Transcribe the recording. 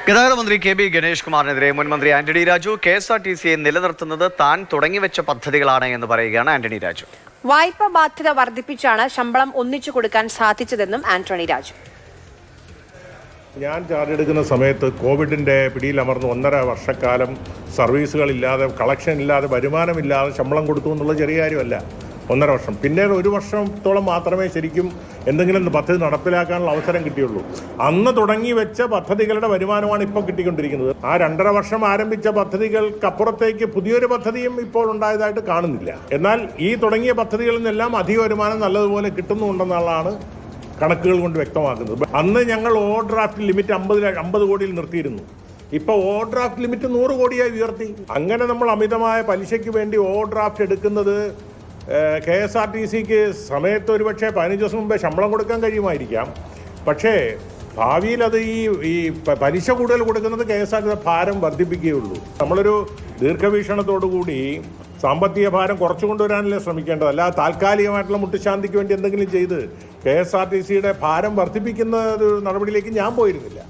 ഗതാഗത മന്ത്രി K B Ganesh കുമാറിനെതിരെ മുൻ മന്ത്രി ആന്റണി രാജു KSRTCയെ നിലനിർത്തുന്നത് താൻ തുടങ്ങിവെച്ച പദ്ധതികളാണ് എന്ന് പറയുകയാണ് ആന്റണി രാജു. വായ്പ ബാധ്യത വർദ്ധിപ്പിച്ചാണ് ശമ്പളം ഒന്നിച്ചു കൊടുക്കാൻ സാധിച്ചതെന്നും ആന്റണി രാജു. ഞാൻ ചാർജ് എടുക്കുന്ന സമയത്ത് കോവിഡിൻ്റെ പിടിയിലമർന്ന് 1.5 വർഷക്കാലം സർവീസുകളില്ലാതെ, കളക്ഷൻ ഇല്ലാതെ, വരുമാനമില്ലാതെ ശമ്പളം കൊടുത്തു എന്നുള്ളത് ചെറിയ കാര്യമല്ല. 1.5 വർഷം. പിന്നീട് 1 വർഷത്തോളം മാത്രമേ ശരിക്കും എന്തെങ്കിലും പദ്ധതി നടപ്പിലാക്കാനുള്ള അവസരം കിട്ടിയുള്ളൂ. അന്ന് തുടങ്ങി വെച്ച പദ്ധതികളുടെ വരുമാനമാണ് ഇപ്പോൾ കിട്ടിക്കൊണ്ടിരിക്കുന്നത്. ആ 2.5 വർഷം ആരംഭിച്ച പദ്ധതികൾക്കപ്പുറത്തേക്ക് പുതിയൊരു പദ്ധതിയും ഇപ്പോൾ ഉണ്ടായതായിട്ട് കാണുന്നില്ല. എന്നാൽ ഈ തുടങ്ങിയ പദ്ധതികളിൽ നിന്നെല്ലാം അധിക വരുമാനം നല്ലതുപോലെ കിട്ടുന്നുണ്ടെന്നുള്ളതാണ് കണക്കുകൾ കൊണ്ട് വ്യക്തമാക്കുന്നത്. അന്ന് ഞങ്ങൾ ഓവർ ഡ്രാഫ്റ്റ് ലിമിറ്റ് 50 കോടിയിൽ നിർത്തിയിരുന്നു. ഇപ്പോൾ ഓവർ ഡ്രാഫ്റ്റ് ലിമിറ്റ് 100 കോടിയായി ഉയർത്തി. അങ്ങനെ നമ്മൾ അമിതമായ പലിശയ്ക്ക് വേണ്ടി ഓവർ ഡ്രാഫ്റ്റ് എടുക്കുന്നത് KSRTCക്ക് സമയത്ത് ഒരുപക്ഷെ 15 ദിവസം മുമ്പേ ശമ്പളം കൊടുക്കാൻ കഴിയുമായിരിക്കാം. പക്ഷേ ഭാവിയിൽ അത് ഈ പലിശ കൂടുതൽ കൊടുക്കുന്നത് KSRTC ഭാരം വർദ്ധിപ്പിക്കുകയുള്ളൂ. നമ്മളൊരു ദീർഘവീക്ഷണത്തോടു കൂടി സാമ്പത്തിക ഭാരം കുറച്ചു കൊണ്ടുവരാനല്ലേ ശ്രമിക്കേണ്ടത്. അല്ല താൽക്കാലികമായിട്ടുള്ള മുട്ടുശാന്തിക്ക് വേണ്ടി എന്തെങ്കിലും ചെയ്ത് KSRTCയുടെ ഭാരം വർദ്ധിപ്പിക്കുന്ന ഒരു നടപടിയിലേക്ക് ഞാൻ പോയിരുന്നില്ല.